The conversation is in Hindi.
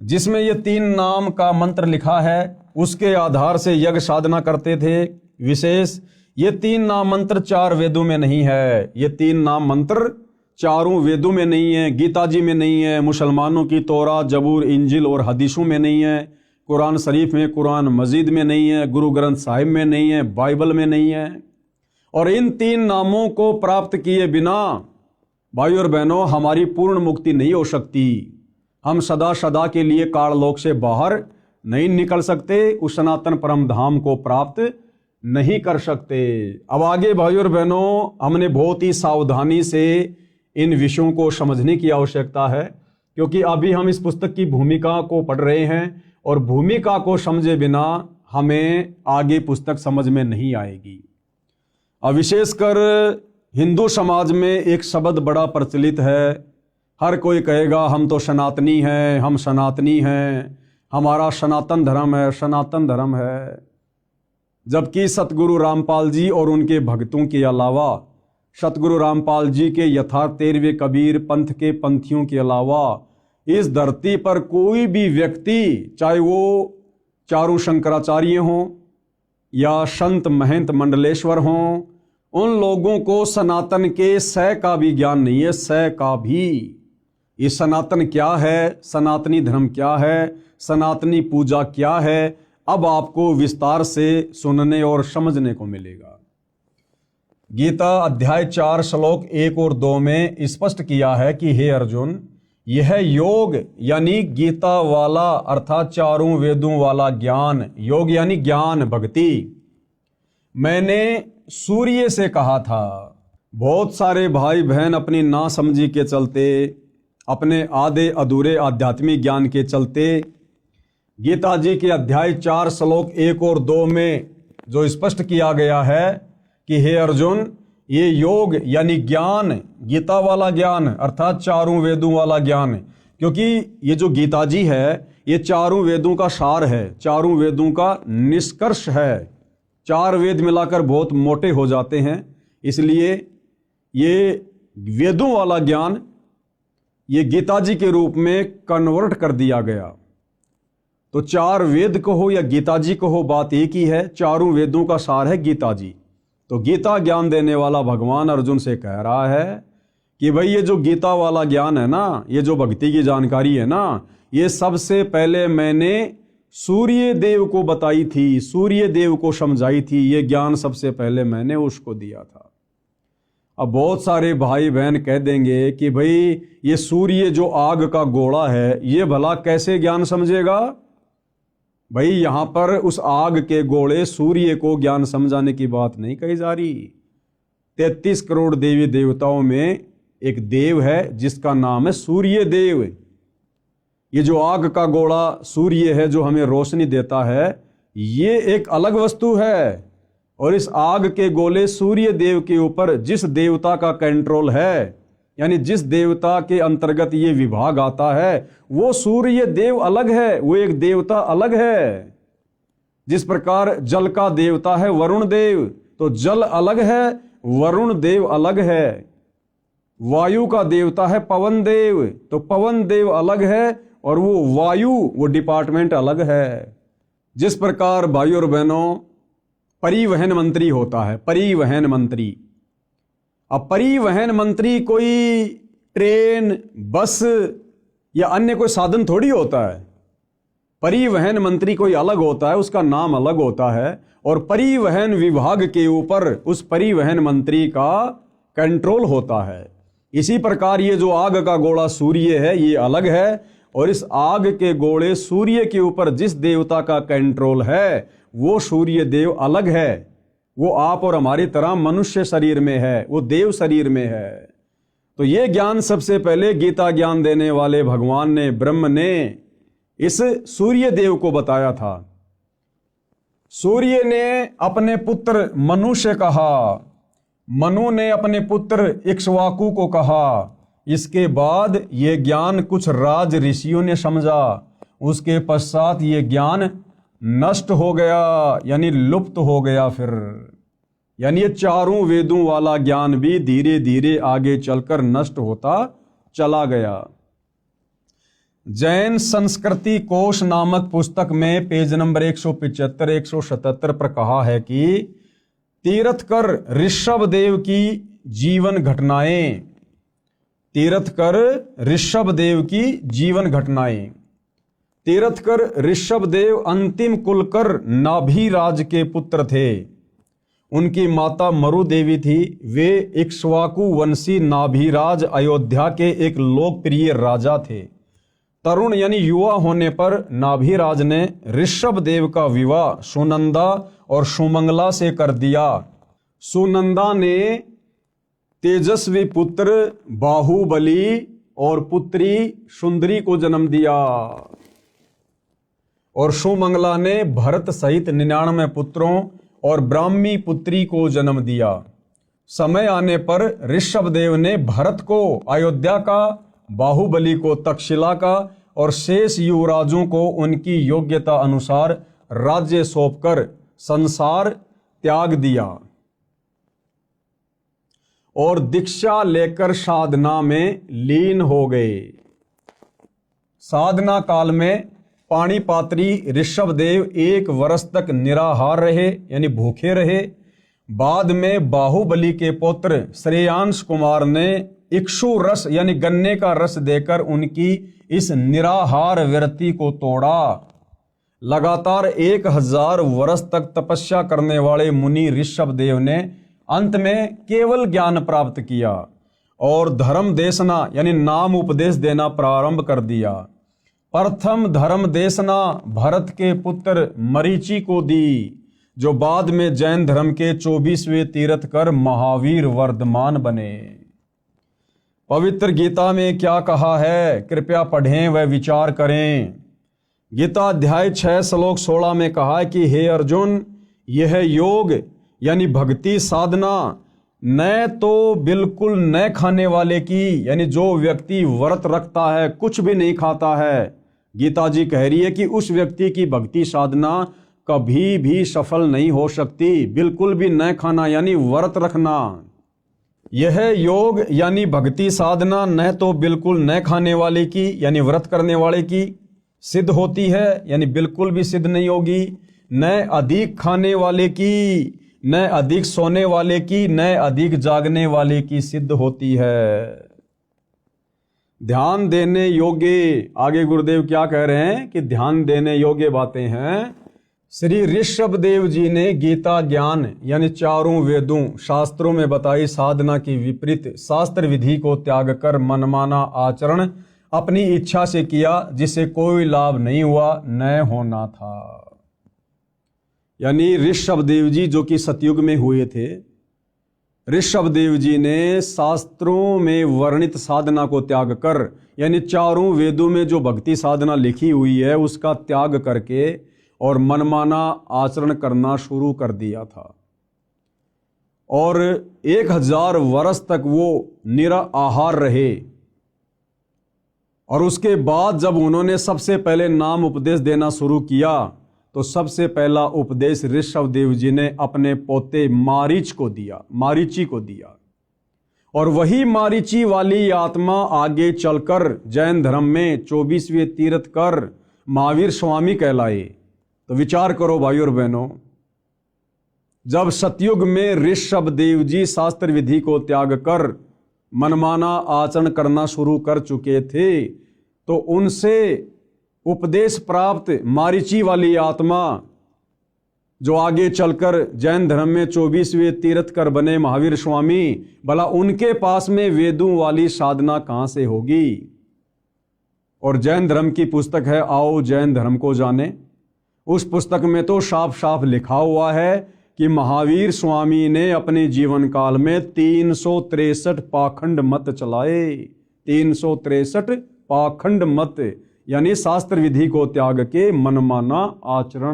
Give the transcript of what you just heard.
जिसमें ये 3 नाम का मंत्र लिखा है, उसके आधार से यज्ञ साधना करते थे। विशेष ये 3 नाम मंत्र 4 वेदों में नहीं है। ये 3 नाम मंत्र चारों वेदों में नहीं है, गीता जी में नहीं है, मुसलमानों की तौरा, जबूर, इंजिल और हदीसों में नहीं है, कुरान शरीफ में, कुरान मजीद में नहीं है, गुरु ग्रंथ साहिब में नहीं है, बाइबल में नहीं है। और इन 3 नामों को प्राप्त किए बिना भाई और बहनों हमारी पूर्ण मुक्ति नहीं हो सकती। हम सदा सदा के लिए काललोक से बाहर नहीं निकल सकते, उस सनातन परम धाम को प्राप्त नहीं कर सकते। अब आगे भाई और बहनों हमने बहुत ही सावधानी से इन विषयों को समझने की आवश्यकता है, क्योंकि अभी हम इस पुस्तक की भूमिका को पढ़ रहे हैं और भूमिका को समझे बिना हमें आगे पुस्तक समझ में नहीं आएगी। अब विशेषकर हिंदू समाज में एक शब्द बड़ा प्रचलित है। हर कोई कहेगा हम तो सनातनी हैं, हम सनातनी हैं, हमारा सनातन धर्म है, सनातन धर्म है। जबकि सतगुरु रामपाल जी और उनके भक्तों के अलावा, सतगुरु रामपाल जी के यथार्थ 13वें कबीर पंथ के पंथियों के अलावा इस धरती पर कोई भी व्यक्ति, चाहे वो चारों शंकराचार्य हों या संत महंत मंडलेश्वर हों, उन लोगों को सनातन के सै का भी ज्ञान नहीं है, सै का भी। ये सनातन क्या है, सनातनी धर्म क्या है, सनातनी पूजा क्या है, अब आपको विस्तार से सुनने और समझने को मिलेगा। गीता अध्याय 4 श्लोक 1 और 2 में स्पष्ट किया है कि हे अर्जुन, यह योग यानी गीता वाला अर्थात चारों वेदों वाला ज्ञान, योग यानी ज्ञान भक्ति, मैंने सूर्य से कहा था। बहुत सारे भाई बहन अपनी नासमझी के चलते, अपने आधे अधूरे आध्यात्मिक ज्ञान के चलते गीता जी के अध्याय 4 श्लोक 1 और 2 में जो स्पष्ट किया गया है कि हे अर्जुन, ये योग यानी ज्ञान, गीता वाला ज्ञान अर्थात चारों वेदों वाला ज्ञान, क्योंकि ये जो गीता जी है ये चारों वेदों का सार है, चारों वेदों का निष्कर्ष है। 4 वेद मिलाकर बहुत मोटे हो जाते हैं, इसलिए ये वेदों वाला ज्ञान ये गीता जी के रूप में कन्वर्ट कर दिया गया। तो 4 वेद कहो या गीता जी कहो, बात एक ही है, चारों वेदों का सार है गीता जी। तो गीता ज्ञान देने वाला भगवान अर्जुन से कह रहा है कि भाई ये जो गीता वाला ज्ञान है ना, ये जो भक्ति की जानकारी है ना, ये सबसे पहले मैंने सूर्य देव को बताई थी, सूर्य देव को समझाई थी, ये ज्ञान सबसे पहले मैंने उसको दिया था। अब बहुत सारे भाई बहन कह देंगे कि भाई ये सूर्य जो आग का गोला है ये भला कैसे ज्ञान समझेगा। भाई यहां पर उस आग के गोले सूर्य को ज्ञान समझाने की बात नहीं कही जा रही। 33 करोड़ देवी देवताओं में एक देव है जिसका नाम है सूर्य देव। ये जो आग का गोला सूर्य है जो हमें रोशनी देता है, ये एक अलग वस्तु है। और इस आग के गोले सूर्य देव के ऊपर जिस देवता का कंट्रोल है, यानी जिस देवता के अंतर्गत ये विभाग आता है, वो सूर्य देव अलग है, वो एक देवता अलग है। जिस प्रकार जल का देवता है वरुण देव, तो जल अलग है, वरुण देव अलग है। वायु का देवता है पवन देव, तो पवन देव अलग है और वो वायु, वो डिपार्टमेंट अलग है। जिस प्रकार भाई और बहनों परिवहन मंत्री होता है, परिवहन मंत्री। अब परिवहन मंत्री कोई ट्रेन, बस या अन्य कोई साधन थोड़ी होता है। परिवहन मंत्री कोई अलग होता है, उसका नाम अलग होता है और परिवहन विभाग के ऊपर उस परिवहन मंत्री का कंट्रोल होता है। इसी प्रकार ये जो आग का गोला सूर्य है ये अलग है और इस आग के गोले सूर्य के ऊपर जिस देवता का कंट्रोल है वो सूर्य देव अलग है। वो आप और हमारी तरह मनुष्य शरीर में है, वो देव शरीर में है। तो ये ज्ञान सबसे पहले गीता ज्ञान देने वाले भगवान ने, ब्रह्म ने इस सूर्य देव को बताया था। सूर्य ने अपने पुत्र मनु से कहा, मनु ने अपने पुत्र इक्ष्वाकु को कहा। इसके बाद ये ज्ञान कुछ राज ऋषियों ने समझा, उसके पश्चात ये ज्ञान नष्ट हो गया, यानी लुप्त हो गया। फिर यानी ये चारों वेदों वाला ज्ञान भी धीरे धीरे आगे चलकर नष्ट होता चला गया। जैन संस्कृति कोश नामक पुस्तक में पेज नंबर 175 177 पर कहा है कि तीर्थकर ऋषभदेव की जीवन घटनाएं, तीर्थकर ऋषभदेव की जीवन घटनाएं। तीर्थकर ऋषभदेव अंतिम कुलकर नाभिराज के पुत्र थे। उनकी माता मरु देवी थी। वे इक्ष्वाकु वंशी नाभिराज अयोध्या के एक लोकप्रिय राजा थे। तरुण यानी युवा होने पर नाभिराज ने ऋषभदेव का विवाह सुनंदा और सुमंगला से कर दिया। सुनंदा ने तेजस्वी पुत्र बाहुबली और पुत्री सुंदरी को जन्म दिया और सुमंगला ने भरत सहित 99 पुत्रों और ब्राह्मी पुत्री को जन्म दिया। समय आने पर ऋषभदेव ने भरत को अयोध्या का, बाहुबली को तक्षशिला का और शेष युवराजों को उनकी योग्यता अनुसार राज्य सौंपकर संसार त्याग दिया और दीक्षा लेकर साधना में लीन हो गए। साधना काल में पाणिपात्री ऋषभदेव 1 वर्ष तक निराहार रहे यानी भूखे रहे। बाद में बाहुबली के पुत्र श्रेयांश कुमार ने इक्षु रस यानी गन्ने का रस देकर उनकी इस निराहार व्रति को तोड़ा। लगातार 1000 वर्ष तक तपस्या करने वाले मुनि ऋषभदेव ने अंत में केवल ज्ञान प्राप्त किया और धर्म देशना यानी नाम उपदेश देना प्रारंभ कर दिया। प्रथम धर्म देशना भरत के पुत्र मरीचि को दी, जो बाद में जैन धर्म के 24वें तीर्थकर महावीर वर्धमान बने। पवित्र गीता में क्या कहा है, कृपया पढ़ें व विचार करें। गीता अध्याय 6 श्लोक 16 में कहा है कि हे अर्जुन, यह योग यानी भक्ति साधना न तो बिल्कुल न खाने वाले की, यानी जो व्यक्ति व्रत रखता है, कुछ भी नहीं खाता है, गीता जी कह रही है कि उस व्यक्ति की भक्ति साधना कभी भी सफल नहीं हो सकती। बिल्कुल भी न खाना यानी व्रत रखना। यह योग यानी भक्ति साधना न तो बिल्कुल न खाने वाले की यानी व्रत करने वाले की सिद्ध होती है, यानी बिल्कुल भी सिद्ध नहीं होगी, न अधिक खाने वाले की, न अधिक सोने वाले की, न अधिक जागने वाले की सिद्ध होती है। ध्यान देने योग्य, आगे गुरुदेव क्या कह रहे हैं कि ध्यान देने योग्य बातें हैं। श्री ऋषभदेव जी ने गीता ज्ञान यानी चारों वेदों शास्त्रों में बताई साधना की विपरीत शास्त्र विधि को त्याग कर मनमाना आचरण अपनी इच्छा से किया, जिसे कोई लाभ नहीं हुआ, न होना था। यानी ऋषभदेव जी जो कि सतयुग में हुए थे, ऋषभदेव जी ने शास्त्रों में वर्णित साधना को त्याग कर यानी चारों वेदों में जो भक्ति साधना लिखी हुई है उसका त्याग करके और मनमाना आचरण करना शुरू कर दिया था और 1000 वर्ष तक वो निराहार रहे। और उसके बाद जब उन्होंने सबसे पहले नाम उपदेश देना शुरू किया तो सबसे पहला उपदेश ऋषभदेव जी ने अपने पोते मारीची को दिया और वही मारीची वाली आत्मा आगे चलकर जैन धर्म में 24वें तीर्थकर महावीर स्वामी कहलाए। तो विचार करो भाइयों और बहनों, जब सतयुग में ऋषभदेव जी शास्त्र विधि को त्याग कर मनमाना आचरण करना शुरू कर चुके थे तो उनसे उपदेश प्राप्त मारीची वाली आत्मा जो आगे चलकर जैन धर्म में 24वें तीर्थकर बने महावीर स्वामी, भला उनके पास में वेदों वाली साधना कहां से होगी। और जैन धर्म की पुस्तक है आओ जैन धर्म को जाने, उस पुस्तक में तो साफ साफ लिखा हुआ है कि महावीर स्वामी ने अपने जीवन काल में 363 पाखंड मत चलाए। 363 पाखंड मत यानी शास्त्र विधि को त्याग के मनमाना आचरण।